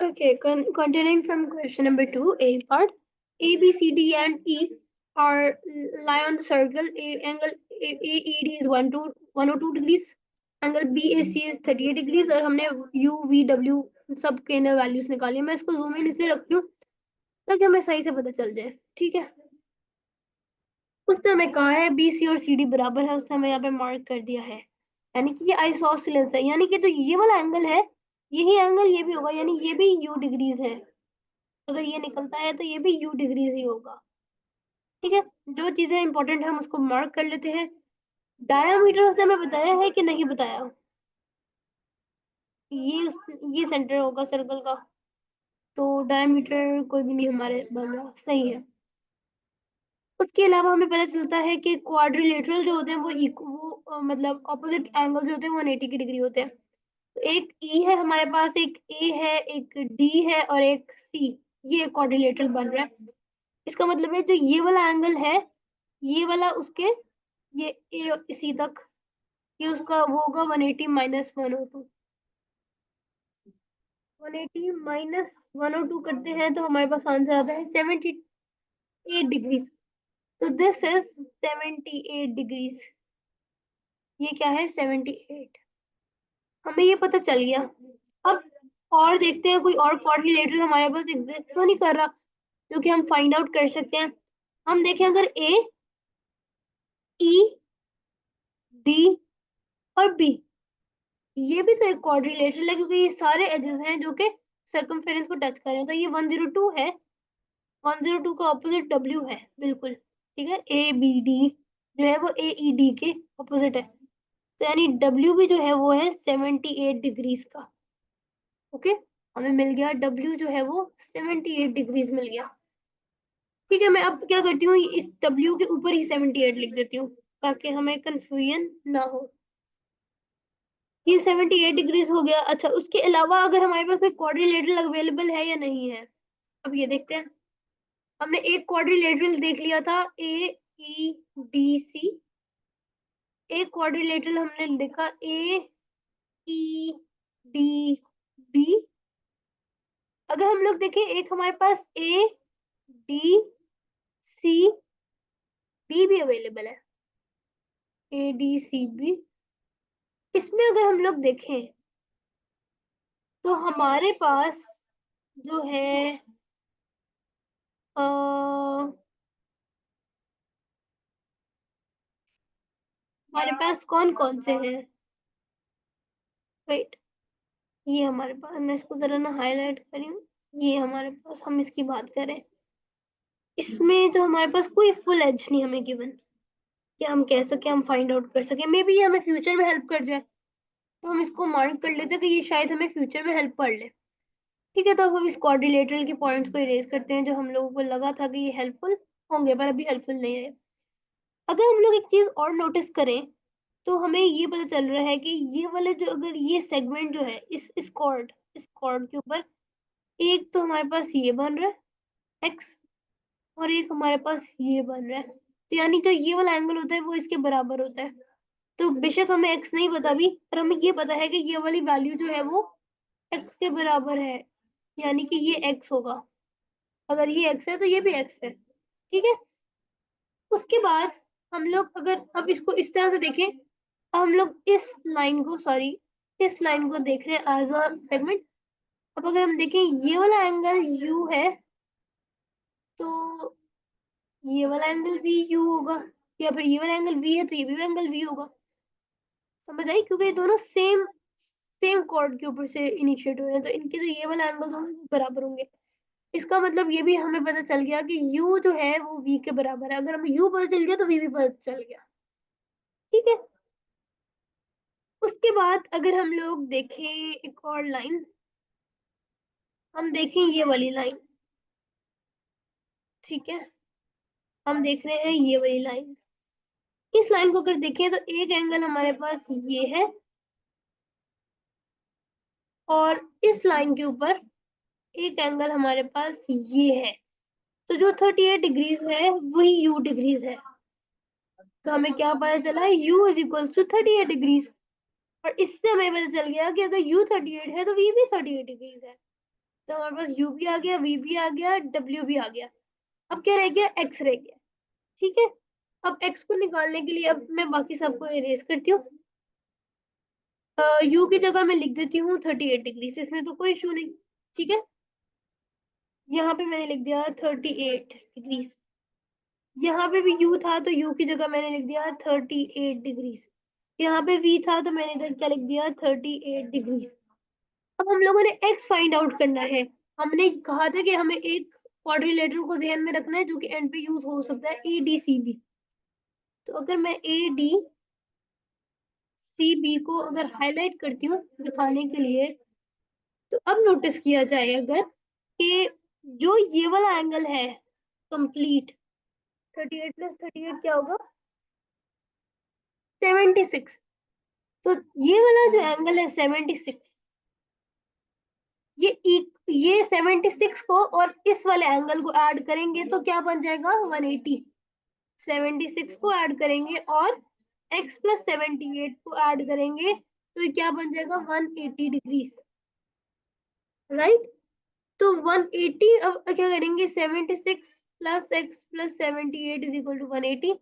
Okay, continuing from question number 2, A part. A, B, C, D, and E are lie on the circle. Angle AED is 102 degrees. Angle BAC is 38 degrees. और हमने U, V, W सब के ना values निकाली. मैं इसको zoom in इसलिए रखती हूँ ताकि हमें सही से पता चल जाए. ठीक है. उसने हमें कहा है BC और CD बराबर है. उसने हमें यहाँ पे मार्क कर दिया है. यानी कि ये आइसोसेलेस है. यानी कि जो ये वाला एंगल है यही एंगल ये भी होगा. यानी ये भी U डिग्रीज है. अगर ये निकलता है तो ये भी U डिग्रीज ही होगा. ठीक है. जो चीजें इंपॉर्टेंट है हम उसको मार्क कर लेते हैं. डायामीटर उसने हमें बताया है कि नहीं बताया. ये सेंटर होगा सर्कल का. तो डायामीटर कोई भी नहीं हमारे बन रहा. सही है. उसके अलावा हमें पता चलता है कि क्वाड्रिलेटरल जो होते हैं वो मतलब ऑपोजिट एंगल जो होते हैं वो 180 की डिग्री होते हैं. तो एक E है हमारे पास, एक A है, एक D है और एक C. ये क्वाड्रिलेटरल बन रहा है. इसका मतलब है जो ये वाला एंगल है ये वाला उसके ये A इसी तक ये उसका वो होगा 180 माइनस 102. 180 माइनस 102 करते हैं तो हमारे पास आंसर आता है 78 डिग्रीज. तो दिस इज 78 डिग्रीज. ये क्या है 78. हमें ये पता चल गया. अब और देखते हैं कोई और क्वाड्रिलेटरल हमारे पास एग्जिस्ट तो नहीं कर रहा जो कि हम फाइंड आउट कर सकते हैं. हम देखें अगर A, E, D और B ये भी तो एक क्वाड्रिलेटरल है क्योंकि ये सारे एजेस हैं जो कि सर्कमफेरेंस को टच कर रहे हैं. तो ये 102 है. 102 का ऑपोजिट W है. बिल्कुल ठीक है. ABD जो है वो AED के ऑपोजिट है. तो यानी W भी जो है वो है 78 डिग्रीज का. ओके. हमें मिल गया W जो है वो 78 डिग्रीज मिल गया. ठीक है. मैं अब क्या करती हूँ इस W के ऊपर ही 78 लिख देती हूँ ताकि हमें कंफ्यूजन ना हो. ये 78 डिग्रीज हो गया. अच्छा उसके अलावा अगर हमारे पास कोई क्वाड्रिलेटरल अवेलेबल है या नहीं है अब ये देखते हैं. हमने एक क्वाड्रिलेटरल देख लिया था AEDC. एक क्वाड्रिलेटरल हमने लिखा AEDB. अगर हम लोग देखें एक हमारे पास ADCB भी अवेलेबल है. ADCB इसमें अगर हम लोग देखें तो हमारे पास जो है हमारे पास कौन कौन से हैं. वेट. ये हमारे पास मैं इसको जरा ना हाईलाइट करी हूँ. ये हमारे पास हम इसकी बात करें इसमें जो हमारे पास कोई फुल एज नहीं हमें गिवन कि हम कह सके हम फाइंड आउट कर सके. मे बी ये हमें फ्यूचर में हेल्प कर जाए तो हम इसको मार्क कर लेते हैं कि ये शायद हमें फ्यूचर में हेल्प कर ले. ठीक है. तो अब हम इस क्वाड्रिलेटरल के पॉइंट्स को इरेज करते हैं जो हम लोगों को लगा था कि ये हेल्पफुल होंगे पर अभी हेल्पफुल नहीं है. अगर हम लोग एक चीज और नोटिस करें तो हमें ये पता चल रहा है कि ये वाले जो अगर ये सेगमेंट जो है इस कॉर्ड के ऊपर एक तो हमारे पास ये बन रहा है x और एक हमारे पास ये बन रहा है. तो यानी जो ये वाला एंगल होता है वो इसके बराबर होता है. तो बेशक हमें x नहीं पता भी पर हमें ये पता है कि ये वाली वैल्यू जो है वो x के बराबर है. यानी कि ये x होगा. अगर ये x है तो ये भी x है. ठीक है. उसके बाद हम लोग अगर अब इसको इस तरह से देखें हम लोग इस लाइन को देख रहे हैं एज अ सेगमेंट. अब अगर हम देखें ये वाला एंगल U है तो ये वाला एंगल भी U होगा. या फिर ये वाला एंगल V है तो ये भी एंगल V होगा. समझ आई. क्योंकि ये दोनों सेम कॉर्ड के ऊपर से इनिशिएट हो रहे हैं तो इनके जो ये वाला एंगल होंगे वो बराबर होंगे. इसका मतलब ये भी हमें पता चल गया कि U जो है वो V के बराबर है. अगर हमें U पता चल गया तो V भी पता चल गया. ठीक है. उसके बाद अगर हम लोग देखें एक और लाइन हम देखें ये वाली लाइन. ठीक है. हम देख रहे हैं ये वाली लाइन. इस लाइन को अगर देखें तो एक एंगल हमारे पास ये है और इस लाइन के ऊपर एक एंगल हमारे पास ये है. तो जो 38 डिग्रीज है वही U डिग्रीज है. तो हमें क्या पता चला है U is equal to 38 degrees. और इससे हमें पता चल गया कि अगर U 38 है तो V भी 38 डिग्रीज है. तो हमारे पास u भी आ गया, v भी आ गया, w भी आ गया। अब क्या रह गया, x रह गया। ठीक है, अब x को निकालने के लिए अब मैं बाकी सबको इरेज करती हूँ। u की जगह मैं लिख देती हूँ 38 डिग्री, इसमें तो कोई इशू नहीं। ठीक है, यहाँ पे मैंने लिख दिया 38 डिग्री। यहाँ पे भी u था तो u की जगह मैंने लिख दिया 38 डिग्री। यहाँ पे v था तो मैंने इधर क्या लिख दिया 38 डिग्री। अब हम लोगों ने x फाइंड आउट करना है। हमने कहा था कि हमें एक क्वाड्रिलेटरल को ध्यान में रखना है जो कि एंड पे यूज हो सकता है, ADCB। तो अगर मैं ADCB को अगर हाईलाइट करती हूँ दिखाने के लिए, तो अब नोटिस किया जाए अगर कि जो ये वाला एंगल है कंप्लीट, 38 प्लस 38 क्या होगा, 76। तो ये वाला जो एंगल है 76, ये 76 को और इस वाले एंगल को ऐड करेंगे तो क्या बन जाएगा 180। 76 को ऐड करेंगे और x प्लस 78 को ऐड करेंगे तो ये क्या बन जाएगा 180 डिग्री, राइट। तो 180, अब क्या करेंगे 76 plus x plus 78 is equal to 180।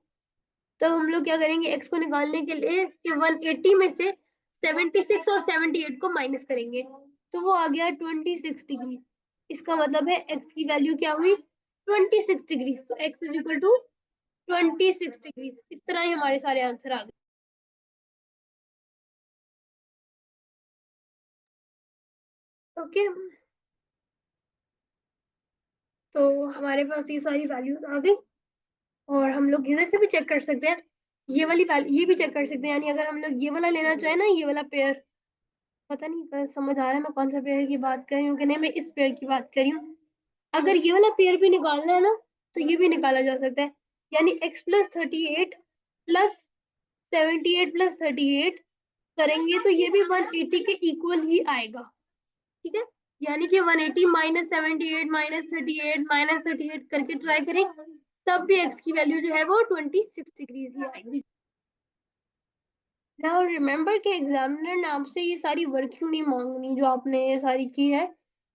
तो हम लोग क्या करेंगे x को निकालने के लिए कि 180 में से 76 और 78 को माइनस करेंगे तो वो आ गया 26 डिग्री। इसका मतलब है x की वैल्यू क्या हुई 26 डिग्री। तो x is equal to 26 degree. इस तरह ही हमारे सारे आंसर आ गए। ओके, तो हमारे पास ये सारी वैल्यूज आ गई और हम लोग इधर से भी चेक कर सकते हैं, ये वाली वैल्यू ये भी चेक कर सकते हैं। यानी अगर हम लोग ये वाला लेना चाहे ना, ये वाला पेयर, पता नहीं समझ आ रहा है मैं कौन सा पेयर की बात कर रही हूँ कि नहीं, मैं इस पेयर की बात कर रही हूँ। अगर ये वाला पेयर भी निकालना है ना तो ये भी निकाला जा सकता है। यानी x प्लस 38 प्लस 78 प्लस 38 करेंगे तो ये भी 180 के इक्वल ही आएगा। ठीक है, यानी कि 180 माइनस 78 माइनस 38 माइनस 38 करके ट्राई करें, तब भी x की वैल्यू जो है वो 26 डिग्री ही आएगी। नाउ रिमेम्बर कि एग्जामिनर ने आपसे ये सारी वर्किंग नहीं मांगनी जो आपने ये सारी की है।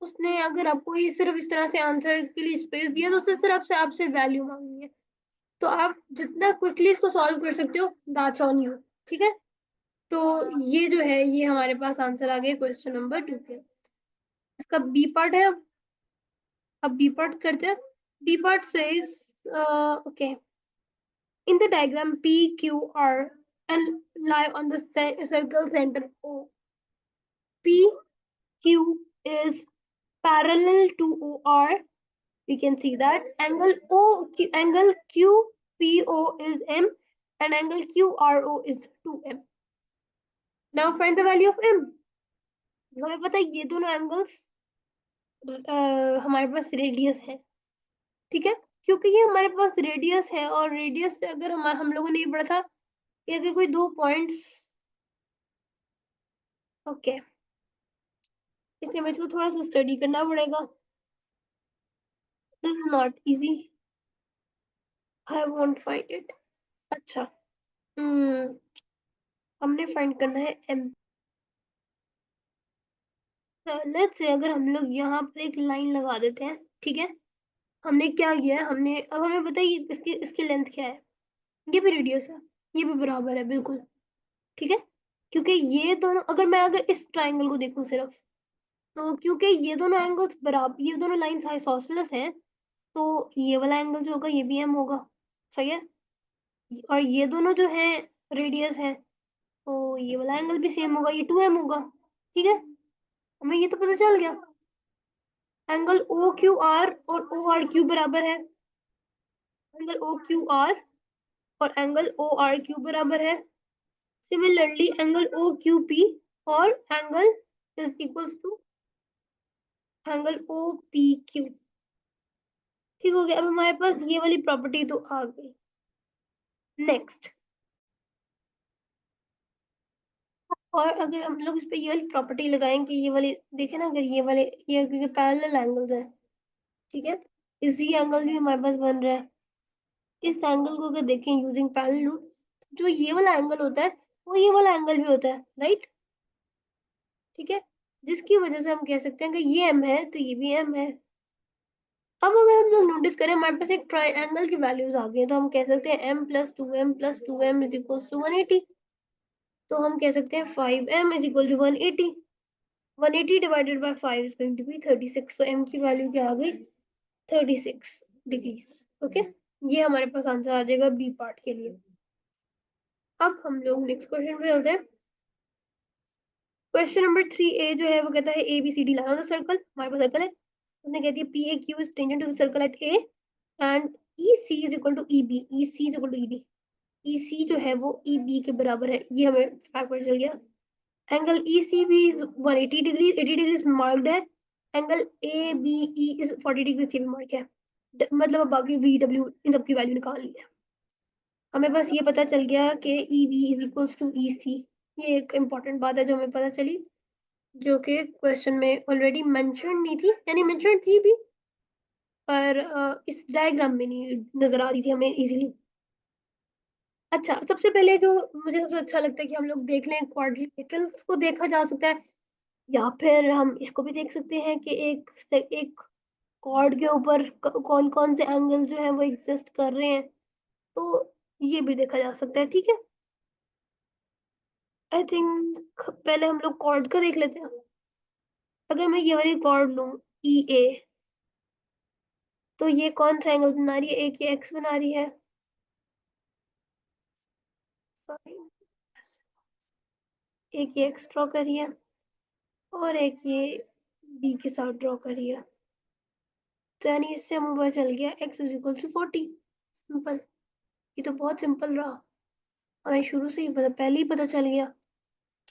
उसने अगर आपको ये सिर्फ इस तरह से आंसर के लिए स्पेस दिया तो उसने सिर्फ से आपसे वैल्यू मांगनी है। तो आप जितना क्विकली इसको सॉल्व कर सकते हो दैट्स ऑन यू। ठीक है, तो ये जो है ये हमारे पास आंसर आ गया क्वेश्चन नंबर 2 के। इसका बी पार्ट है। अब बी पार्ट करते हैं। B part says okay, in the diagram PQR and lie on the circle center O. PQ is parallel to OR. We can see that angle QPO is M and angle QRO is 2M. Now find the value of M. हमें पता है ये दोनों angles हमारे पास radius है। ठीक है, क्योंकि ये हमारे पास रेडियस है और रेडियस से अगर हम लोगों ने ये पढ़ा था कि अगर कोई दो पॉइंट्स, ओके, इस इमेज को थोड़ा सा स्टडी करना पड़ेगा। This is not easy, I won't find it. अच्छा, हमने फाइंड करना है m। लेट्स से अगर हम लोग यहाँ पर एक लाइन लगा देते हैं। ठीक है, हमने क्या किया है, हमने अब हमें बताइए इसकी इसकी लेंथ क्या है। ये भी रेडियस है, ये भी बराबर है बिल्कुल। ठीक है, क्योंकि ये दोनों अगर इस ट्राइंगल को देखूं सिर्फ, तो क्योंकि ये दोनों एंगल्स बराबर, ये दोनों लाइंस आइसोसेलेस हैं, तो ये वाला एंगल जो होगा ये भी m होगा। सही है, और ये दोनों जो है रेडियस है, तो ये वाला एंगल भी सेम होगा, ये 2m होगा। ठीक है, हमें ये तो पता चल गया। एंगल ओ क्यू आर और ओ आर क्यू बराबर है, एंगल ओ क्यू आर और एंगल ओ आर क्यू बराबर है। Similarly angle O Q P और angle is equal to angle O P Q. ठीक हो गया, अब हमारे पास ये वाली प्रॉपर्टी तो आ गई। नेक्स्ट, और अगर हम लोग इस पे ये वाली प्रॉपर्टी लगाएं कि ये वाली देखे ना, अगर ये वाले ये क्योंकि पैरेलल एंगल्स हैं। ठीक है, इसी एंगल भी हमारे पास बन रहा है। इस एंगल को अगर देखें यूजिंग पैरेलल रूल, जो ये वाला एंगल होता है वो ये वाला एंगल भी होता है, राइट। ठीक है, जिसकी वजह से हम कह सकते हैं कि ये m है तो ये भी m है। अब अगर हम लोग नोटिस करें हमारे पास एक ट्राइंगल की वैल्यूज आ गई है, तो हम कह सकते हैं m + 2m + 2m is equal to 180। तो हम कह सकते हैं 5m is equal to 180। 180 divided by 5 is going to be 36। तो m की वैल्यू क्या आ गई? 36 डिग्रीज। ओके, ये हमारे पास आंसर आ जाएगा बी पार्ट के लिए। अब हम लोग नेक्स्ट क्वेश्चन पे चलते हैं। क्वेश्चन नंबर 3A जो है वो कहता है ABCD line on the circle. हमारे पास सर्कल है, उसने कहती है PAQ is tangent to the circle at A and EC is equal to EB। EC is equal to EB। EC जो है वो EB के बराबर है, ये हमें फैक्ट पता चल गया। Angle ECB is 180 degree, 80 degree marked है। एंगल ABE इज 40 डिग्री से भी मार्क है। मतलब अब बाकी VW इन सब की वैल्यू निकालनी है। हमें बस ये पता चल गया कि EB is equals to EC। ये एक इम्पॉर्टेंट बात है जो हमें पता चली, जो कि क्वेश्चन में ऑलरेडी मेंशन नहीं थी, यानी मेंशन थी भी पर इस डायग्राम में नहीं नजर आ रही थी हमें इजीली। अच्छा, सबसे पहले जो मुझे सबसे अच्छा लगता है कि हम लोग देख लें, क्वाड्रिलेटरल्स को देखा जा सकता है, या फिर हम इसको भी देख सकते हैं कि एक कॉर्ड के ऊपर कौन कौन से एंगल जो है वो एग्जिस्ट कर रहे हैं, तो ये भी देखा जा सकता है। ठीक है, आई थिंक पहले हम लोग कॉर्ड का देख लेते हैं। अगर मैं ये वाली कॉर्ड लूँ EA, तो ये कौन सा एंगल बना रही है? एक ये एक्स बना रही है, सॉरी, एक ये एक्स ड्रॉ करी है और एक ये बी के साथ ड्रॉ करी है। तो यानी इससे हमें पता चल गया x is equal to 40। Simple, ये तो बहुत सिंपल रहा, हमें शुरू से ही पता, पहले ही पता चल गया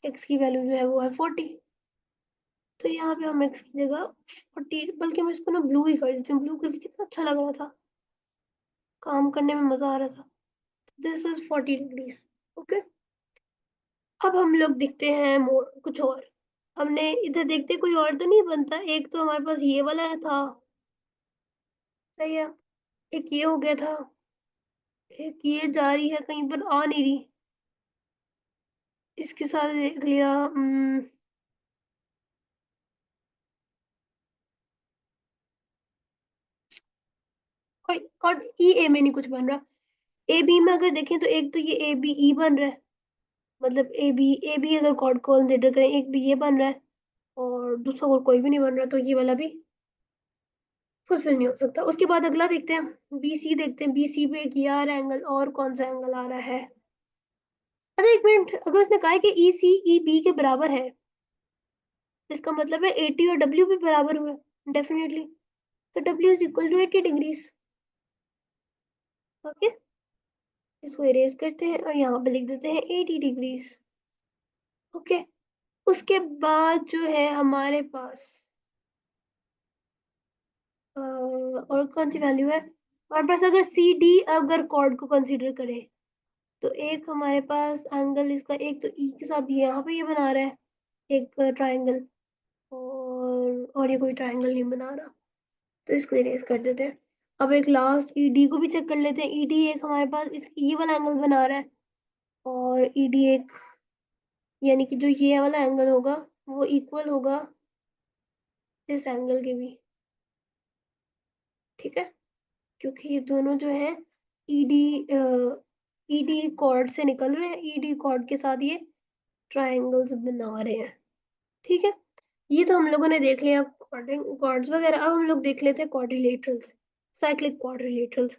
x की वैल्यू जो है वो है 40। तो यहाँ पे हम x की जगह 40, बल्कि मैं इसको ना ब्लू ही कर देती हूँ, ब्लू करके कितना अच्छा लग रहा था, काम करने में मजा आ रहा था। This is 40 degrees. ओके, अब हम लोग देखते हैं मोर कुछ और। हमने इधर देखते कोई और तो नहीं बनता, एक तो हमारे पास ये वाला है था, सही है, एक ये हो गया था, एक ये जा रही है कहीं पर आ नहीं रही, इसके साथ देख लिया। और ई ए में नहीं कुछ बन रहा। ए बी में अगर देखें तो एक तो ये ए बी ई बन रहा है, मतलब ए बी अगर कॉर्ड को कंसिडर करें, एक भी ये बन रहा है और दूसरा और कोई भी नहीं बन रहा, तो ये वाला भी फुलफिल नहीं हो सकता। उसके बाद अगला देखते हैं, बी सी देखते हैं। बी सी पे एक यार एंगल और कौन सा एंगल आ रहा है? अच्छा एक मिनट, अगर उसने कहा है कि ई सी ई बी के बराबर है, तो इसका मतलब है 80 और डब्ल्यू भी बराबर हुए, डेफिनेटली। तो W is equal to 80 degrees. Okay, इसको इरेज करते हैं और यहाँ पे लिख देते हैं 80 डिग्रीज। ओके, उसके बाद जो है हमारे पास और कौन सी वैल्यू है हमारे पास? अगर सी डी अगर कॉर्ड को कंसीडर करें, तो एक हमारे पास एंगल इसका, एक तो ई के साथ यहाँ पे ये बना रहा है एक ट्राइंगल, और ये कोई ट्राइंगल नहीं बना रहा, तो इसको इरेज कर देते हैं। अब एक लास्ट ई डी को भी चेक कर लेते हैं। ई डी एक हमारे पास इस ये वाला एंगल बना रहा है, और ई डी एक, यानी कि जो ये वाला एंगल होगा वो इक्वल होगा इस एंगल के भी। ठीक है, क्योंकि ये दोनों जो है ईडी ईडी कॉर्ड से निकल रहे हैं, ईडी कॉर्ड के साथ ये ट्रायंगल्स बना रहे हैं। ठीक है, ये तो हम लोगों ने देख लिया कॉर्ड्स वगैरह। अब हम लोग देख लेते हैं क्वाड्रिलेटरल्स, साइक्लिक क्वाड्रिलेटरल्स।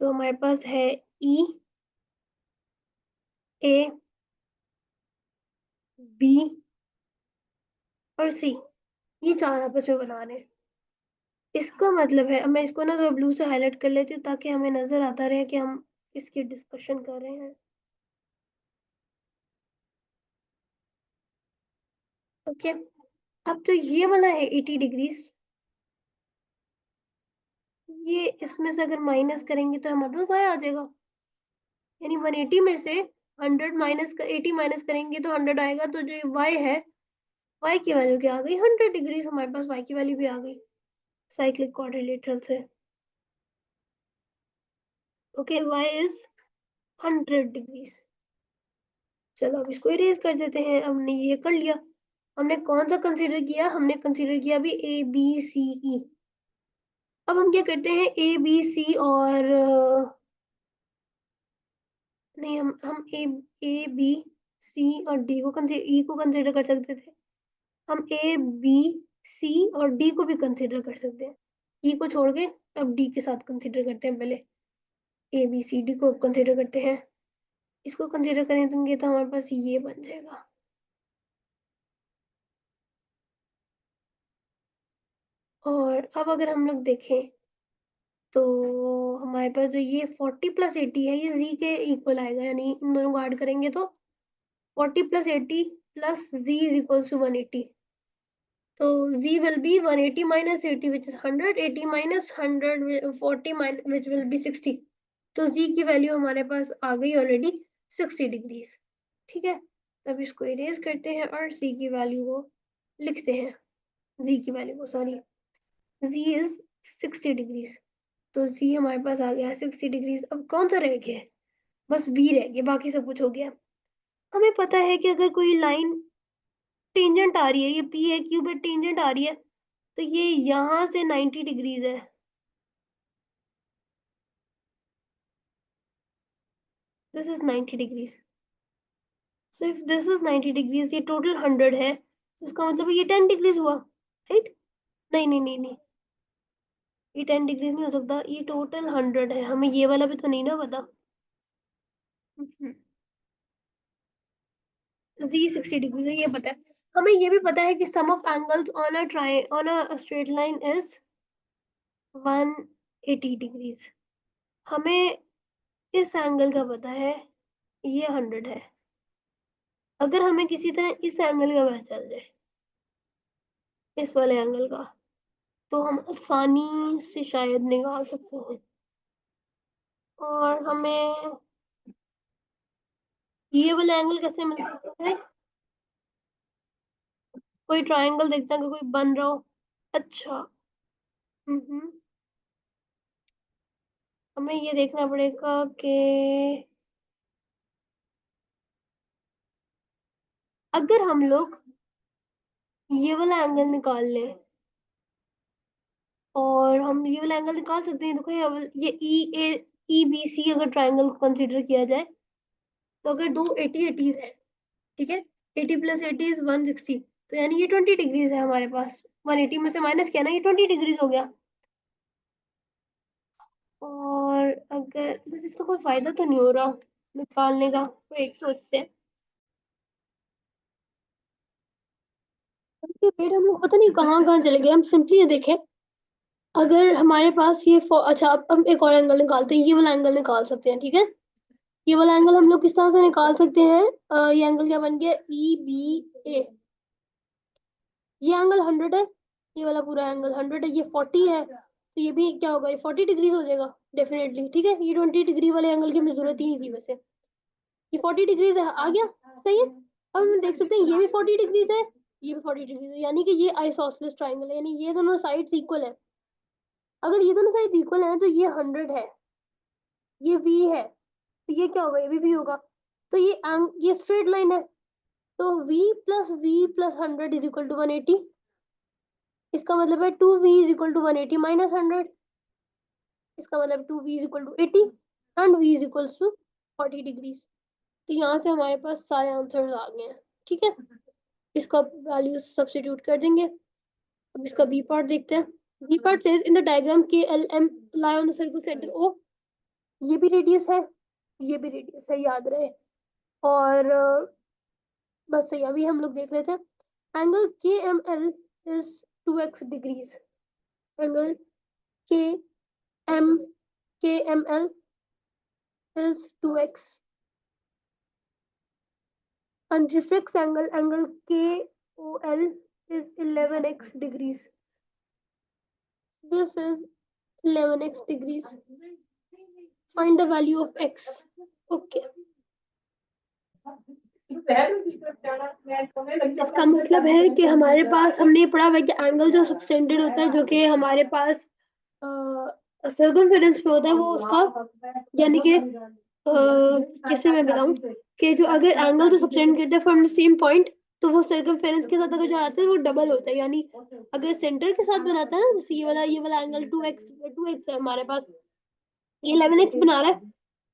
तो हमारे पास है ई ए बी और सी, ये चार आपस में बना रहे हैं। इसका मतलब है, अब मैं इसको ना थोड़ा ब्लू से हाईलाइट कर लेती हूँ ताकि हमें नजर आता रहे कि हम इसकी डिस्कशन कर रहे हैं। ओके, अब जो ये वाला है 80 डिग्रीज, ये इसमें से अगर माइनस करेंगे तो हमारे पास y आ जाएगा, यानी 180 में से 100 माइनस का 80 माइनस करेंगे तो 100 आएगा। तो जो y है, y की वैल्यू क्या आ गई? 100 डिग्रीज। हमारे पास y की वैल्यू भी आ गई साइक्लिक क्वाड्रिलेटरल से। Okay, y is 100 degrees. चलो अब इसको इरेज कर देते हैं, हमने ये कर लिया। हमने कौन सा कंसीडर किया? हमने कंसीडर किया अभी ए बी सी ई। अब हम क्या करते हैं, ए बी सी और नहीं, हम ए बी सी और डी को ई को कंसीडर कर सकते थे। हम ए बी सी और डी को भी कंसीडर कर सकते हैं। ई को छोड़ के अब डी के साथ कंसीडर करते हैं। पहले ए बी सी डी को कंसीडर करते हैं। इसको कंसीडर करें तो ये तो हमारे पास ये बन जाएगा। और अब अगर हम लोग देखें तो हमारे पास जो ये 40 + 80 है, ये z के इक्वल आएगा, यानी इन दोनों को ऐड करेंगे तो 40 + 80 plus z is equals to 180। तो z will be 180 minus 80 which is 100, 80 minus 100 40 which will be 60। तो z की वैल्यू हमारे पास आ गई ऑलरेडी 60 डिग्रीज। ठीक है, तब इसको इरेज करते हैं और c की वैल्यू को लिखते हैं। z की वैल्यू को, सॉरी, z इज 60 डिग्रीज। तो c हमारे पास आ गया 60 डिग्रीज। अब कौन सा रह गया? बस b रह गया, बाकी सब कुछ हो गया। हमें पता है कि अगर कोई लाइन टेंजेंट आ रही है, ये p है, q पे टेंजेंट आ रही है, तो ये यहाँ से 90 डिग्रीज है। This is 90 degrees. So if this is 90 degrees, ये टोटल 100 है, तो इसका मतलब ये 10 डिग्रीज हुआ, राइट? नहीं नहीं नहीं नहीं, ये 10 डिग्रीज नहीं हो सकता, ये टोटल 100 है। हमें ये वाला भी तो नहीं ना पता। जी 60 डिग्री है, ये पता है। हमें ये भी पता है कि sum of angles on a straight line is 180 degrees. हमें इस एंगल का पता है, ये 100 है। अगर हमें किसी तरह इस एंगल का पता चल जाए, इस वाले एंगल का, तो हम आसानी से शायद निकाल सकते हैं। और हमें ये वाला एंगल कैसे मिल सकता है? कोई ट्रायंगल देखते हैं कि कोई बन रहा हो। अच्छा, हम्म, हमें ये देखना पड़ेगा कि अगर हम लोग ये वाला एंगल निकाल लें, और हम ये वाला एंगल निकाल सकते हैं। देखो ये ई बी सी अगर ट्रायंगल को कंसीडर किया जाए, तो अगर दो 80 है, ठीक है, 80 + 80 इज 160, तो यानी ये 20 डिग्रीज है हमारे पास। 180 में से माइनस किया ना, ये 20 डिग्रीज हो गया। और अगर बस इसका कोई फायदा तो नहीं हो रहा निकालने का, तो एक सोचते हैं। फिर हम लोग पता नहीं कहाँ कहाँ चले गए। हम सिंपली ये देखें, अगर हमारे पास ये अच्छा, अब हम एक और एंगल निकालते हैं, ये वाला एंगल निकाल सकते हैं, ठीक है। ये वाला एंगल हम लोग किस तरह से निकाल सकते हैं? ये एंगल क्या बन गया? ई बी ए। ये एंगल 100 है, ये वाला पूरा एंगल 100 है, ये 40 है, तो ये भी क्या होगा? ये 40 डिग्रीज हो जाएगा डेफिनेटली, ठीक है। ये 20 डिग्री वाले एंगल की हमें जरूरत ही नहीं थी वैसे। ये 40 डिग्रीज है, आ गया, सही है। अब हम देख सकते हैं ये भी 40 डिग्रीज है, ये भी 40 डिग्रीज है, यानी कि ये आइसोसेलेस ट्राइंगल है, यानी ये दोनों साइड्स इक्वल है। अगर ये दोनों साइड इक्वल है तो ये 100 है, ये v है, तो ये क्या होगा? ये भी v होगा। तो ये स्ट्रेट लाइन है, तो v + 100 इज इक्वल टू 180। इसका मतलब है 2v is equal to 180 minus 100। इसका मतलब 2v is equal to 80 and v is equal to 40 degrees. तो यहाँ से हमारे पास सारे आंसर्स आ गए हैं, ठीक है। इसका वैल्यू सब्स्टिट्यूट कर देंगे। अब इसका बी पार्ट देखते हैं। B part says in the diagram K L M lie on the circle centre O. ये भी रेडियस है, ये भी रेडियस है, याद रहे। और बस सही, अभी हम लोग देख रहे थे angle K M L is 2x degrees. Angle K M K M L is 2x and reflex angle KOL is 11x degrees. This is 11x degrees. Find the value of x. Okay. इसका मतलब है कि हमारे पास, हमने पढ़ा हुआ है कि एंगल जो सबटेंडेड होता है, जो कि हमारे पास सर्कमफेरेंस पे होता है, वो उसका, यानी कि कैसे मैं बताऊं, कि जो अगर एंगल जो सबटेंड करते हैं फ्रॉम द सेम पॉइंट, तो वो सर्कमफेरेंस के साथ अगर जाता है वो डबल होता है, यानी अगर सेंटर के साथ बनाता है ना, जैसे ये वाला एंगल 2x है हमारे पास, ये 11x बना रहा है,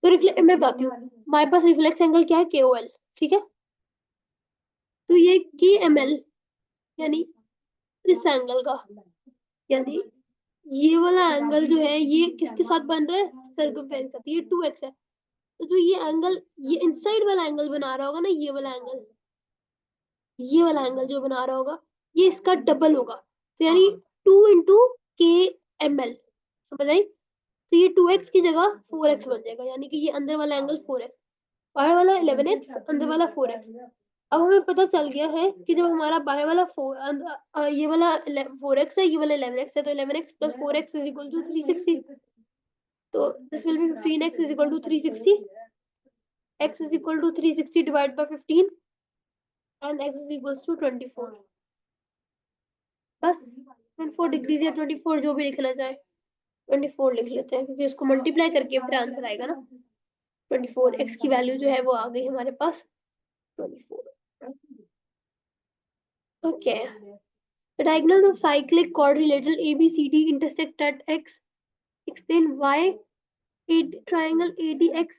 तो रिफ्लेक्ट मैं बताती हूँ, हमारे पास रिफ्लेक्स एंगल क्या है, KOL, ठीक है। तो ये KML यानी इस एंगल का, यानी ये वाला एंगल जो है ये किसके साथ बन रहा है, सर्कमफेरेंस का, तो ये 2x है। तो जो ये एंगल, ये इनसाइड वाला एंगल बना रहा होगा ना, ये वाला एंगल, ये वाला एंगल जो बना रहा होगा, ये इसका डबल होगा, तो यानी 2 × KML, समझ आई। तो ये 2x की जगह 4x बन जाएगा, यानी कि ये अंदर वाला एंगल 4x, बाहर वाला 11x, अंदर वाला 4x। अब हमें पता चल गया है कि जब हमारा बाहर वाला ये वाला 4x है, ये वाला 11x है, तो 11x + 4x = 360। तो this will be 15x = 360, x = 360 divided by 15 and x = 24। बस 24 डिग्रीज या 24 जो भी लिखना चाहे, 24 लिख लेते हैं, क्योंकि इसको मल्टीप्लाई करके फिर आंसर आएगा ना। 24 x की वैल्यू जो है वो आ गई हमारे पास 24। Okay, the diagonals of cyclic quadrilateral ABCD intersect at x. Explain why triangle ADX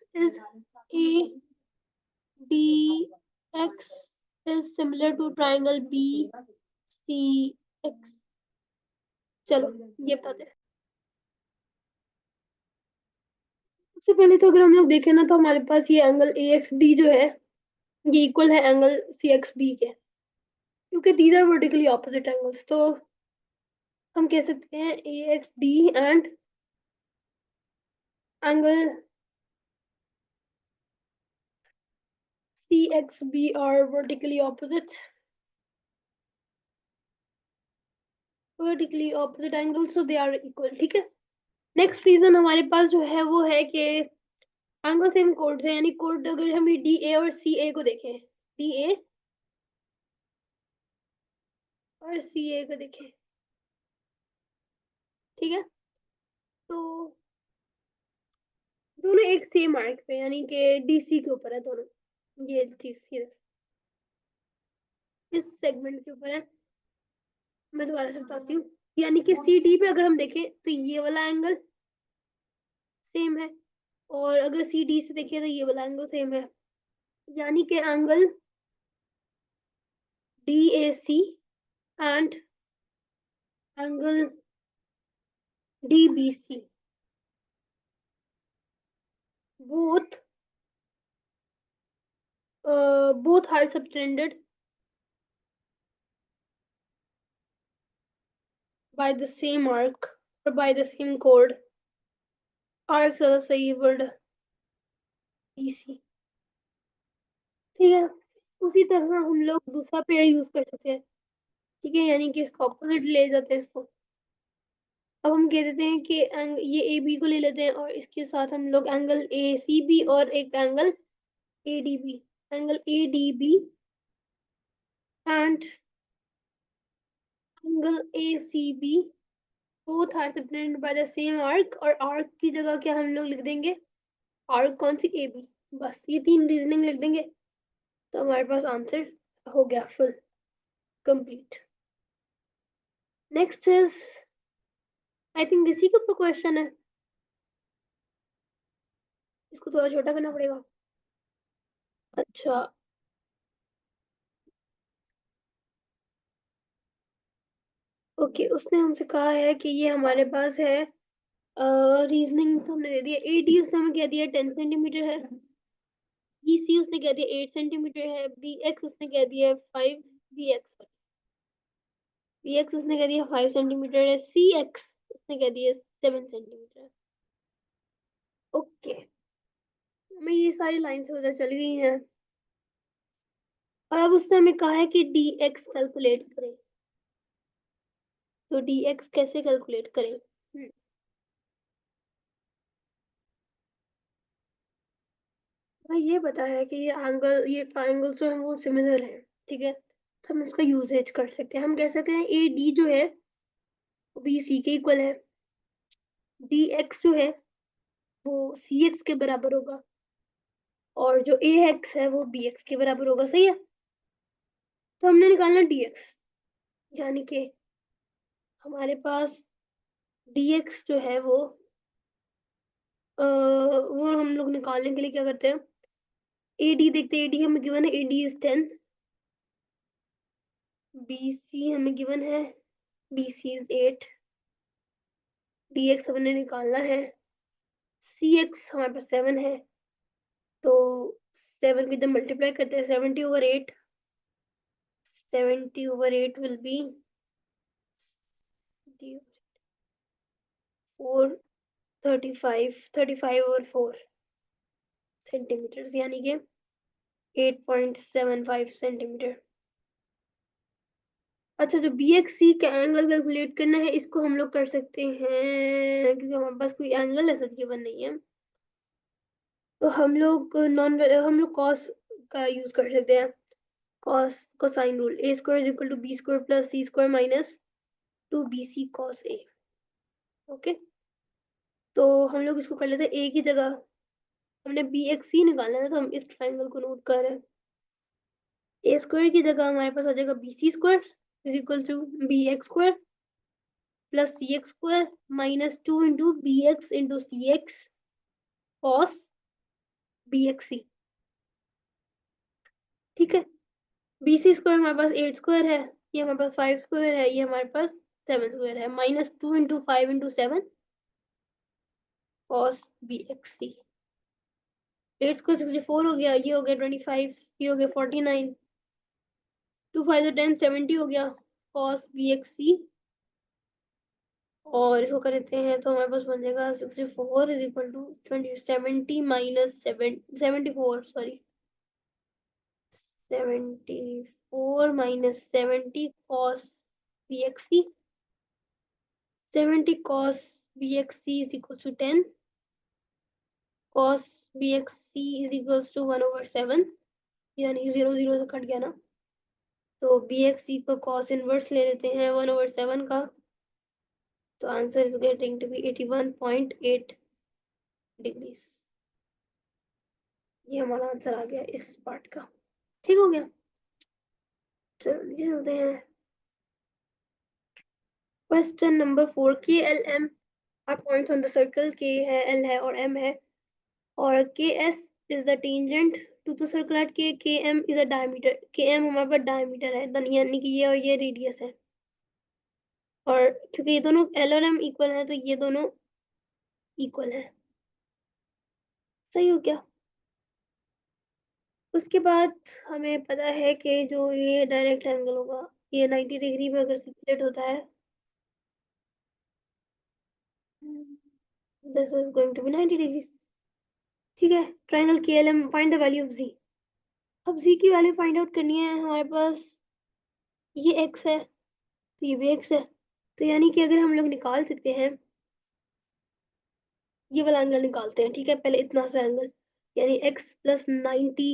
is similar to triangle BCX। चलो ये बताते हैं। सबसे पहले तो अगर हम लोग देखें ना, तो हमारे पास ये एंगल AXD जो है ये इक्वल है एंगल CXB के, क्योंकि these are vertically opposite angles. तो हम कह सकते हैं AXD and angle CXB are vertically opposite angles, so they are equal, ठीक है। नेक्स्ट रीजन हमारे पास जो है वो है कि एंगल सेम कोड है, यानी कोड अगर हम DA और CA को देखें, DA और CA को देखें, ठीक है, तो दोनों एक सेम आर्क पे, यानी कि DC के ऊपर है दोनों, ये चीज सिर्फ इस सेगमेंट के ऊपर है। मैं दोबारा से बताती हूँ, यानी कि CD पे अगर हम देखें तो ये वाला एंगल सेम है, और अगर CD से देखें तो ये वाला एंगल सेम है, यानी कि angle DAC and angle DBC both both are subtended by the same arc or by the same chord। arc ज़्यादा सही वर्ड, BC, ठीक है। उसी तरह हम लोग दूसरा पेयर यूज कर सकते हैं, ठीक है, यानी कि इसको ऑपोजिट ले जाते हैं इसको। अब हम कह देते हैं कि ये AB को ले लेते हैं, और इसके साथ हम लोग एंगल ACB और एक angle ADB, angle ADB and angle ACB both are subtended by the same arc, और arc की जगह क्या हम लोग लिख देंगे, आर्क कौन सी, AB। बस ये 3 रीजनिंग लिख देंगे, तो हमारे पास आंसर हो गया full complete. Next is, I think इसी के ऊपर क्वेश्चन है, इसको थोड़ा छोटा करना पड़ेगा। अच्छा, ओके, उसने हमसे कहा है कि ये हमारे पास है, रीजनिंग तो हमने दे दिया, AD उसने हमें कह दिया 10 सेंटीमीटर है, BC उसने कह दिया 8 सेंटीमीटर है, BX उसने कह दिया 5, BX उसने कह दिया 5 सेंटीमीटर है, CX उसने कह दिया 7 सेंटीमीटर है। ओके, हमें ये सारी लाइन्स पता चल गई हैं, और अब उसने हमें कहा है कि DX कैलकुलेट करें। तो DX कैसे कैलकुलेट करें? हमें ये पता है कि ये ट्राइंगल्स जो हैं वो सिमिलर हैं, ठीक है, तो हम इसका यूजेज कर सकते हैं। हम कह सकते हैं AD जो है वो BC के इक्वल है, DX जो है वो CX के बराबर होगा, और जो AX है वो BX के बराबर होगा, सही है। तो हमने निकालना dx, यानी कि हमारे पास dx जो है वो हम लोग निकालने के लिए क्या करते हैं, AD देखते हैं। AD हमें गिवन है, AD इज 10, BC हमें गिवन है, BC इज 8, dx हमने निकालना है, CX हमारे पास 7 है, तो 7 को इधर मल्टीप्लाई करते हैं, 70/8, 70/8 will be 35/4 सेंटीमीटर, यानी कि 8.75 सेंटीमीटर। अच्छा, जो BXC का एंगल कैलकुलेट करना है, इसको हम लोग कर सकते हैं, क्योंकि हमारे पास कोई एंगल ऐसा गिवन नहीं है, तो हम लोग कॉस का यूज कर सकते हैं। Cosine rule, a square is equal to b square plus c square minus 2bc cos a। Okay, तो हम लोग इसको कर लेते हैं, a की जगह हमने BXC निकालना है, तो हम इस ट्राइंगल को नोट कर रहे हैं। a स्क्वायर की जगह हमारे पास आ जाएगा BC square is equal to BX square plus CX square minus 2 into BX into CX cos BXC। ठीक है, BC स्क्वायर हमारे पास 8 स्क्वायर है, ये हमारे पास 5 स्क्वायर है, ये हमारे पास 7 स्क्वायर है, minus 2 into 5 into 7 cos BXC। 8 square 64 हो गया, ये हो गया 25, ये हो गया 49, 2 5 10 70 हो गया cos BXC, और इसको कर लेते हैं तो हमारे पास बन जाएगा 64 is equal to 70 minus 74, sorry 74 minus 70 cos BXC, 70 cos BXC is equal to 10, cos BXC is equals to 1/7, यानी 0 0 से कट गया ना, तो BXC को cos इनवर्स ले लेते हैं 1/7 का, तो answer is getting to be 81.8 degrees. ये हमारा आंसर आ गया इस पार्ट का। ठीक हो गया, चलो नीचे चलते हैं। Question number 4, K L M R points on the circle, K है, एल है और एम है, और K S is the tangent to the circle at K M is a diameter, K M हमारे पास डायमीटर है, यानी कि ये और ये रेडियस है, और क्योंकि ये दोनों एल और एम इक्वल है, तो ये दोनों इक्वल है। सही हो गया। उसके बाद हमें पता है कि जो ये डायरेक्ट एंगल होगा, ये 90 डिग्री में अगर सिमुलेट होता है, this is going to be 90 degree. ठीक है, triangle KLM, find the value of z। अब z की वैल्यू फाइंड आउट करनी है, हमारे पास ये x है, तो ये भी x है, तो यानी कि अगर हम लोग निकाल सकते हैं, ये वाला एंगल निकालते हैं। ठीक है, पहले इतना सा एंगल, यानी x प्लस 90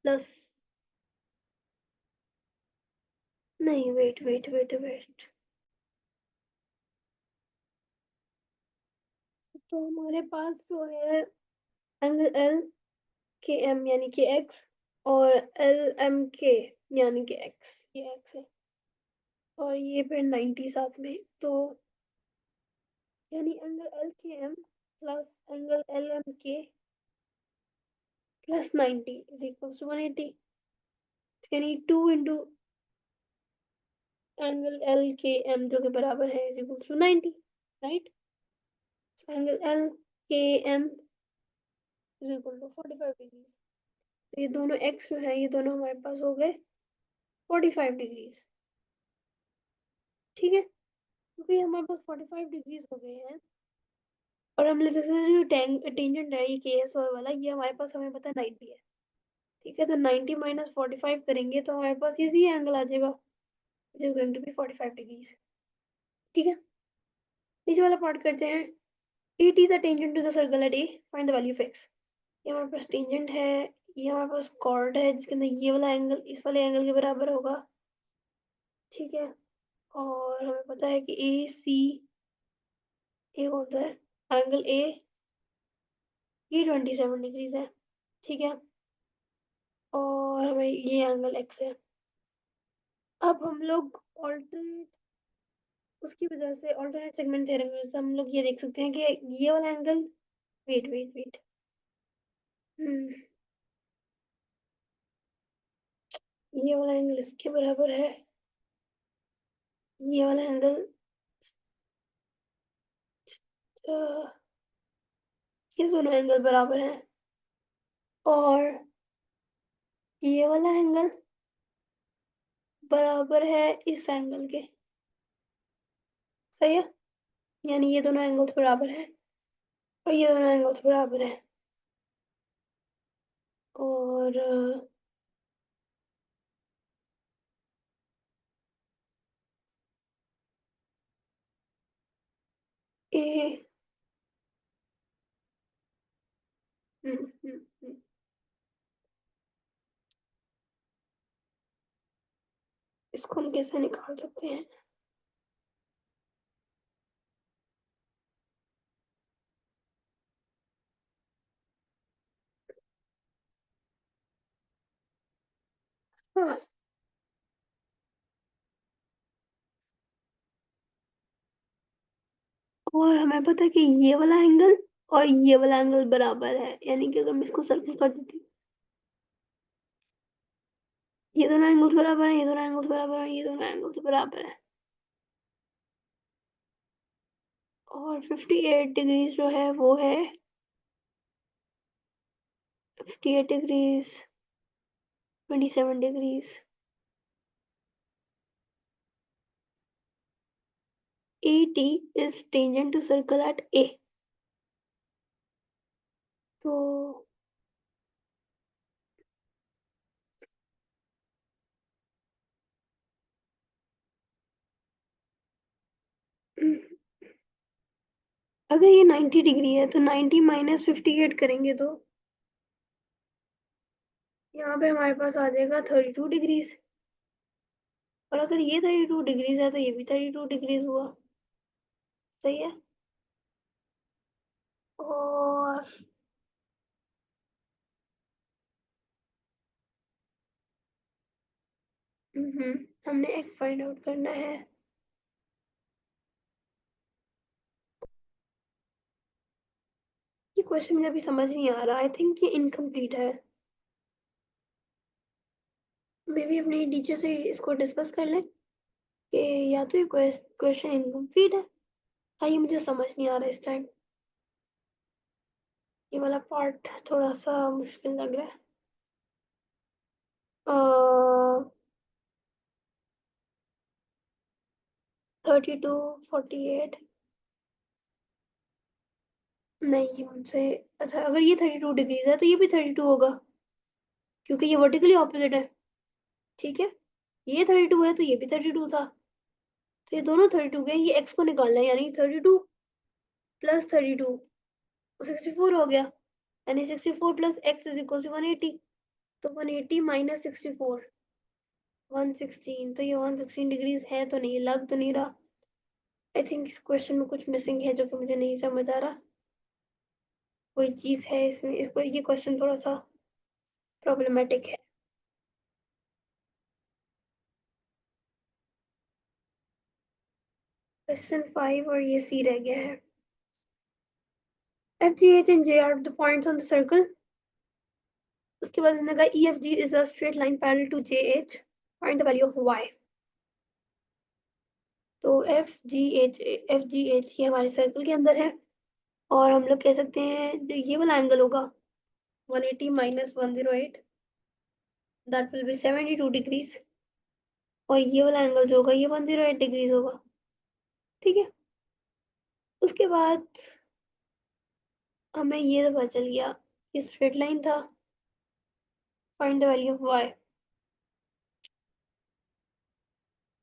प्लस, नहीं वेट वेट वेट वेट, तो हमारे पास जो है एंगल L के M यानी कि x, और एल एम के यानी कि x, ये x है, और ये फिर 90 साथ में, तो यानी angle L K M plus angle L M K plus 90 is equal to 180, यानी 2 into angle L K M जो के बराबर है is equal to 90, right. Angle L K M is equal to 45 degrees, तो ये दोनों x जो है, ये दोनों हमारे पास हो गए 45 डिग्रीज। ठीक है, क्योंकि हमारे पास 45 डिग्रीज हो गए हैं, और हम ले सकते हैं जो टेंजेंट है ये के एस वाला, ये हमारे पास हमें पता है 90 है। ठीक है, तो 90 माइनस 45 करेंगे तो हमारे पास ये एंगल आ जाएगा, which is going to be 45 degrees. ठीक है, नीचे वाला पार्ट करते हैं। It is a tangent to the circle at A, find the value of x। ये हमारे पास टेंजेंट है, ये हमारे पास कॉर्ड है जिसके अंदर ये वाला एंगल इस वाले एंगल के बराबर होगा। ठीक है, और हमें पता है कि ए सी, ए कौन सा है, एंगल ए, ये 27 डिग्रीज है। ठीक है, और हमें ये एंगल x है, अब हम लोग ऑल्टरनेट उसकी वजह से ऑल्टरनेट सेगमेंट थ्योरम में से हम लोग ये देख सकते हैं कि ये वाला एंगल, वेट वेट वेट, हम्म ये वाला एंगल इसके बराबर है, ये वाला एंगल ये दोनों एंगल बराबर हैं, और ये वाला एंगल बराबर है इस एंगल के। सही है, यानी ये दोनों एंगल्स बराबर हैं और ये दोनों एंगल्स बराबर हैं। और ए हम्म हम्म हम्म, इसको हम कैसे निकाल सकते हैं? हाँ, और हमें पता है कि ये वाला एंगल और ये वाला एंगल बराबर है, यानी कि अगर मैं इसको सर्कल कर देती, ये दोनों एंगल्स बराबर हैं, ये दोनों एंगल्स बराबर हैं, ये दोनों एंगल्स बराबर हैं, और 58 डिग्रीज जो है वो है 58 degrees, 27 degrees. AT is tangent to circle at A। तो अगर ये 90 डिग्री है तो 90 माइनस 58 करेंगे तो यहाँ पे हमारे पास आ जाएगा 32 डिग्रीज, और अगर ये 32 डिग्रीज है तो ये भी 32 डिग्रीज हुआ। सही है। और हमने x फाइंड आउट करना है। ये क्वेश्चन मुझे अभी समझ नहीं आ रहा, आई थिंक ये इनकम्प्लीट है। मे भी अपने टीचर से इसको डिस्कस कर लें कि या तो ये क्वेश्चन इनकम्प्लीट है, हाँ ये मुझे समझ नहीं आ रहा इस टाइम। ये वाला पार्ट थोड़ा सा मुश्किल लग रहा है। 32, 48, नहीं ये मुझसे, अच्छा अगर ये 32 डिग्रीज है तो ये भी 32 होगा, क्योंकि ये वर्टिकली ऑपोजिट है। ठीक है, ये 32 है तो ये भी 32 था, तो ये दोनों 32 गए, ये x को निकालना है, यानी 32 प्लस 32 64 हो गया, यानी 64 plus x is equal to 180। तो 180 माइनस 64 116, तो ये 116 डिग्रीज है तो नहीं, लग तो नहीं रहा। आई थिंक इस क्वेश्चन में कुछ मिसिंग है जो कि मुझे नहीं समझ आ रहा, कोई चीज है इसमें, इसको ये क्वेश्चन थोड़ा सा प्रॉब्लमेटिक है। क्वेश्चन 5 और ये सी रह गया है। F G H and J are the points on the circle. उसके बाद इसने कहा E F G is a straight line parallel to J H, find the value of y. तो एफ जी एच ये हमारे सर्कल के अंदर है, और हम लोग कह सकते हैं जो ये वाला एंगल होगा 180 minus 108, that will be 72 degrees, और ये वाला एंगल जो होगा ये 108 डिग्रीज होगा। ठीक है, उसके बाद हमें ये तो पता चल गया, ये स्ट्रेट लाइन था, find the value of y.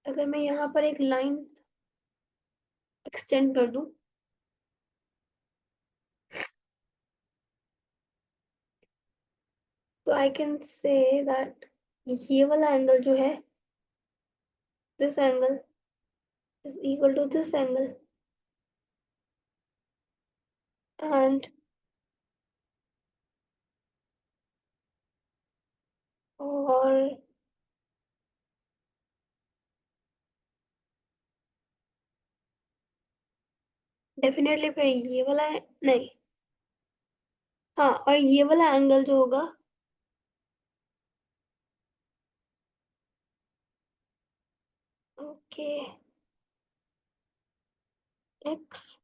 अगर मैं यहाँ पर एक लाइन एक्सटेंड कर दूं तो आई कैन से दैट ये वाला एंगल जो है, this angle is equal to this angle, and और डेफिनेटली फिर ये वाला है नहीं। हाँ, और ये वाला एंगल जो होगा, ओके, एक्स,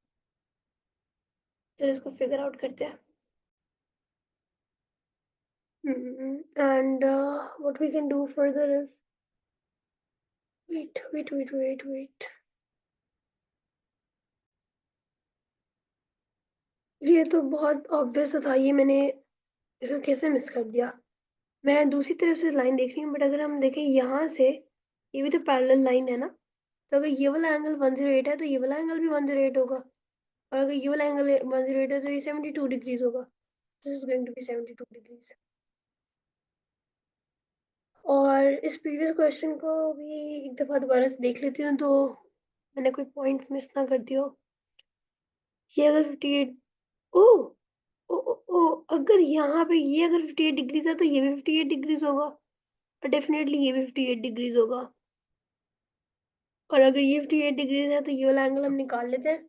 तो इसको फिगर आउट करते हैं। And what we can do further is, wait, ये तो बहुत ऑब्वियस था, ये मैंने इसको कैसे मिस कर दिया। मैं दूसरी तरफ से लाइन देख रही हूँ, बट अगर हम देखें यहाँ से, ये भी तो पैरेलल लाइन है ना, तो अगर ये वाला एंगल 108 है तो ये वाला एंगल भी 108 होगा, और अगर ये वाला एंगल 108 है तो ये 72 डिग्रीज होगा। This is going to be 72 degrees. और इस प्रीवियस क्वेश्चन को भी एक दफा दोबारा से देख लेती हूँ, तो मैंने कोई पॉइंट मिस ना कर दिया हो। ये अगर 58, ओ ओ ओ ओ अगर यहाँ पे ये अगर 58 डिग्रीज है तो ये भी 58 डिग्रीज होगा, और डेफिनेटली ये भी 58 डिग्रीज होगा। और अगर ये 58 डिग्रीज है तो ये वाला एंगल हम निकाल लेते हैं।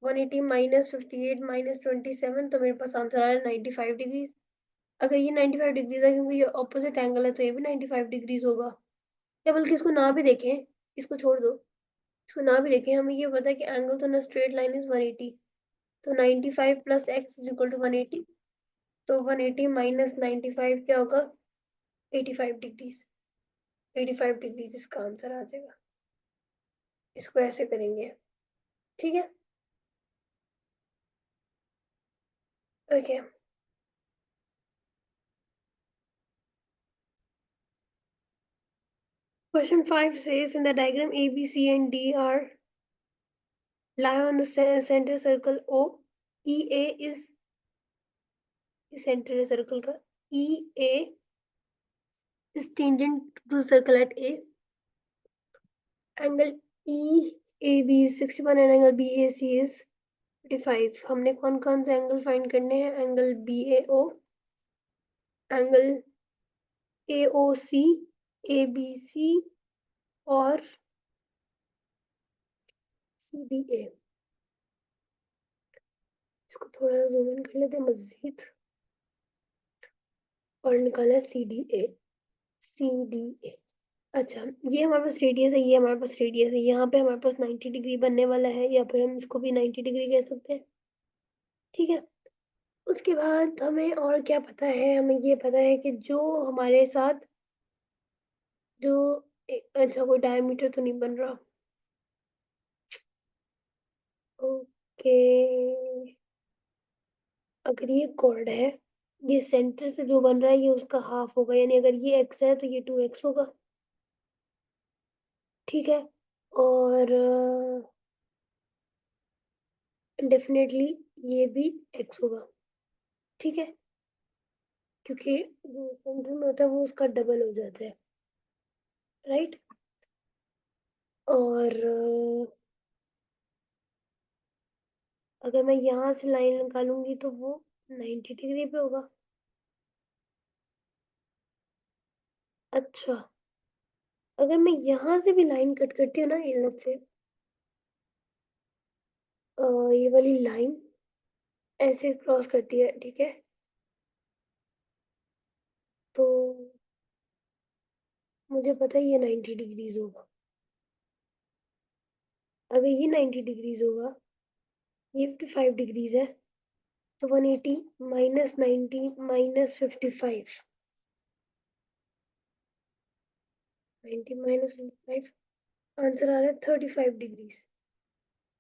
180 माइनस 58 माइनस 27, तो मेरे पास आंसर आ रहा है 95 डिग्रीज। अगर ये 95 डिग्रीज है क्योंकि ये ऑपोजिट एंगल है, तो ये भी 95 डिग्रीज होगा। या बल्कि इसको ना भी देखें, इसको छोड़ दो, इसको ना भी देखें, हमें ये पता है कि एंगल तो ना स्ट्रेट लाइन इज 180, तो 95 plus x is equal to 180, तो 180 माइनस 95 क्या होगा, 85 डिग्रीज। 85 डिग्रीज इसका आंसर आ जाएगा। इसको ऐसे करेंगे, ठीक है, okay. Question 5 says in the diagram A, B, C, and D are lie on the center circle O. EA is center circle का, EA is tangent to the circle at A. Angle EAB is 61 and angle BAC is 55. हमने कौन कौन से angle find करने हैं? Angle BAO, angle AOC, ABC और CDA। इसको थोड़ा सा जूम इन कर लेते हैं मजीद, और निकाला है CDA। अच्छा, ये हमारे पास रेडियस है, ये हमारे पास रेडियस है, यहाँ पे हमारे पास 90 डिग्री बनने वाला है, या फिर हम इसको भी 90 डिग्री कह सकते हैं, ठीक है। उसके बाद हमें और क्या पता है? हमें ये पता है कि जो हमारे साथ जो अच्छा, कोई डायमीटर तो नहीं बन रहा, ओके। अगर ये कॉर्ड है, ये सेंटर से जो बन रहा है ये उसका हाफ होगा, यानी अगर ये x है तो ये 2x होगा, ठीक है। और डेफिनेटली ये भी x होगा, ठीक है, क्योंकि जो सेंटर में होता है वो उसका डबल हो जाता है, राइट। और अगर मैं यहाँ से लाइन निकालूंगी तो वो 90 डिग्री पे होगा। अच्छा, अगर मैं यहाँ से भी लाइन कट करती हूँ ना, इधर से ये वाली लाइन ऐसे क्रॉस करती है, ठीक है, तो मुझे पता है ये 90 डिग्रीज होगा। अगर ये 90 डिग्रीज होगा, ये 55 डिग्रीज है, तो 180 माइनस 90 माइनस 55, 90 माइनस 55, आंसर आ रहा है 35 डिग्रीज।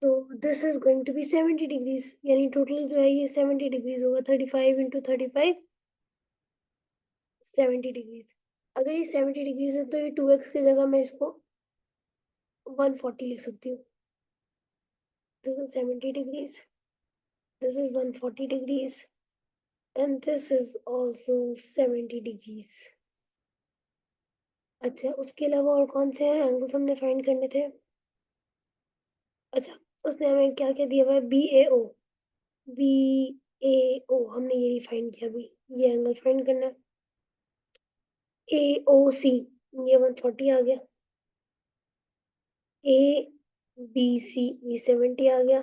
तो this is going to be 70 degrees, यानी टोटल जो है ये 70 डिग्रीज होगा। 35 इंटू 35, 70 डिग्रीज। अगर ये 70 डिग्रीज है तो ये 2x की जगह मैं इसको 140 लिख सकती हूँ। This is 70 degrees, this is 140 degrees, and this is also 70 degrees. अच्छा, उसके अलावा और कौन से हैं एंगल्स हमने फाइंड करने थे? अच्छा, उसने हमें क्या क्या दिया हुआ है? बी ए ओ हमने ये नहीं फाइंड किया अभी, ये एंगल फाइंड करना है। AOC, ये 140 आ गया। ABC, ये 70 आ गया।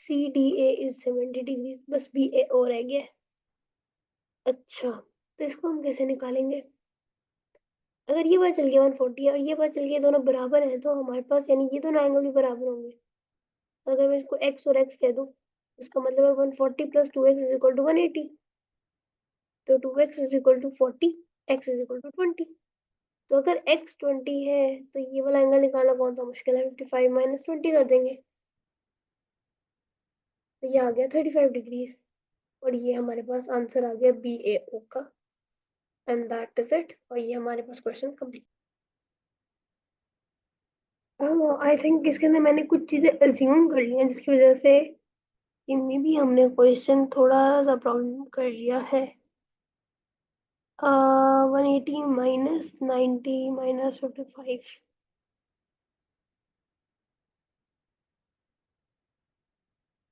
CDA इज 70 डिग्रीज, बस BAO रह गया। अच्छा, तो इसको हम कैसे निकालेंगे? अगर ये बात चल गया 140 और ये बात चल गई दोनों बराबर हैं, तो हमारे पास यानी ये दोनों एंगल भी बराबर होंगे। तो अगर मैं इसको x और x कह दूं, इसका मतलब है 140 plus 2x is equal to 180। तो 2x is equal to 40, x is equal to 20। तो अगर x 20 है तो ये वाला एंगल निकालना कौन सा मुश्किल है, 55 माइनस 20 कर देंगे, तो ये आ गया 35 डिग्रीज। और ये हमारे पास आंसर आ गया BAO का। एंड दैट इज इट, और ये हमारे पास क्वेश्चन कंप्लीट। आई थिंक इसके अंदर मैंने कुछ चीजें अज्यूम कर ली हैं जिसकी वजह से कि मे बी हमने क्वेश्चन थोड़ा सा प्रॉब्लम कर लिया है। 180 माइनस 90 माइनस 55,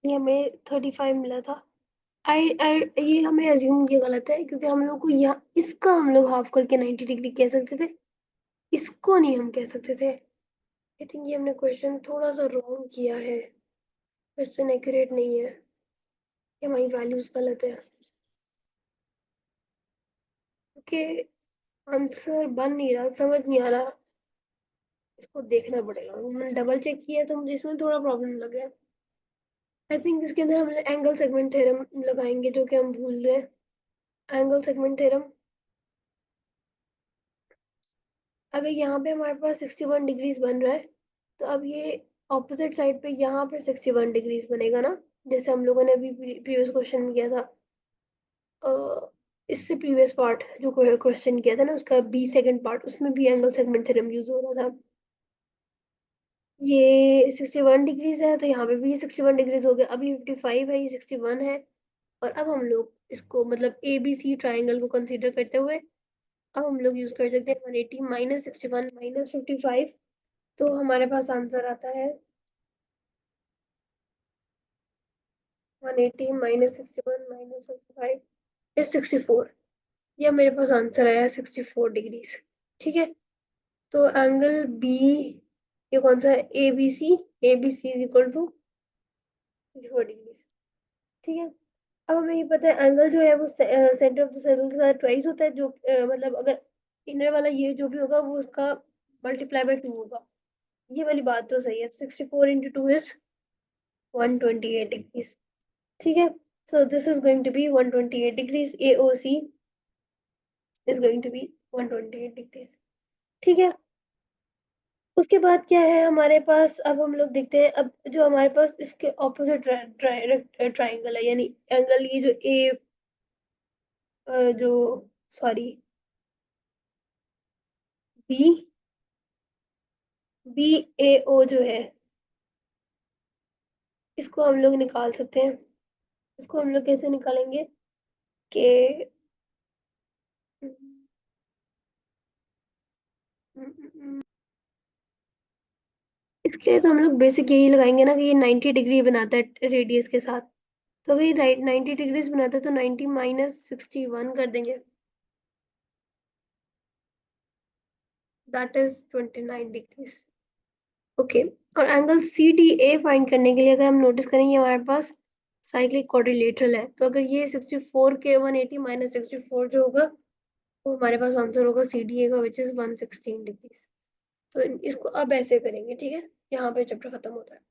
ये हमें 35 मिला था। आई आई ये हमें अज्यूम किया गलत है, क्योंकि हम लोग को यहाँ इसका हम लोग हाफ करके 90 डिग्री कह सकते थे, इसको नहीं हम कह सकते थे। आई थिंक ये हमने क्वेश्चन थोड़ा सा रॉन्ग किया है, क्वेश्चन एक्यूरेट नहीं है, ये हमारी वैल्यूज गलत है। ओके, आंसर बन नहीं रहा, समझ नहीं आ रहा, इसको देखना पड़ेगा। मैंने डबल चेक किया तो मुझे इसमें थोड़ा प्रॉब्लम लग रहा है। आई थिंक इसके अंदर हम एंगल सेगमेंट थ्योरम लगाएंगे, जो कि हम भूल रहे हैं। एंगल सेगमेंट थ्योरम, अगर यहाँ पे हमारे पास 61 डिग्रीज बन रहा है, तो अब ये ऑपोजिट साइड पे यहाँ पर 61 डिग्रीज बनेगा ना, जैसे हम लोगों ने अभी प्रीवियस क्वेश्चन में किया था। इससे प्रीवियस पार्ट जो क्वेश्चन किया था ना, उसका बी सेकंड पार्ट, उसमें भी एंगल सेगमेंट थ्योरम यूज हो रहा था। ये 61 डिग्रीज है, तो यहाँ पे भी 61 डिग्रीज हो गया। अभी 55 है, ये 61 है। और अब हम लोग इसको मतलब ABC ट्राइंगल को कंसीडर करते हुए अब हम लोग यूज कर सकते हैं 180 माइनस 61 माइनस 55। तो हमारे पास आंसर आता है 180 माइनस 61 माइनस 55 इज 64। यह मेरे पास आंसर आया 64 डिग्रीज। ठीक है, तो एंगल बी, ये कौन सा है, ABC is equal to 64 degrees. ठीक है, अब हमें ये पता है एंगल जो है वो सेंटर ऑफ द सर्कल के साथ ट्वाइस होता है, जो मतलब अगर इनर वाला ये जो भी होगा वो उसका मल्टीप्लाई बाय 2 होगा। ये वाली बात तो सही है, 64 इंटू 2 इज 128 डिग्रीज। ठीक है, so this is going to be 128 degrees, AOC is going to be 128 degrees. ठीक है, उसके बाद क्या है हमारे पास, अब हम लोग देखते हैं अब जो हमारे पास इसके ऑपोजिट ट्राइंगल है, यानी एंगल ये जो जो सॉरी बी BAO जो है, इसको हम लोग निकाल सकते हैं। इसको हम लोग कैसे निकालेंगे कि इसके लिए तो हम लोग बेसिक यही लगाएंगे ना कि ये 90 डिग्री बनाता है रेडियस के साथ। तो अगर ये राइट 90 डिग्रीज बनाता है तो 90 माइनस 61 कर देंगे, दैट इज 29 डिग्रीज। ओके, और एंगल CDA फाइंड करने के लिए अगर हम नोटिस करेंगे हमारे पास साइक्लिक क्वाड्रिलेटरल है, तो अगर ये 64 के 180 माइनस 64 जो होगा, तो हमारे पास आंसर होगा CDA का, विच इज 116 डिग्रीज। तो इसको अब ऐसे करेंगे, ठीक है, यहाँ पे चैप्टर खत्म होता है।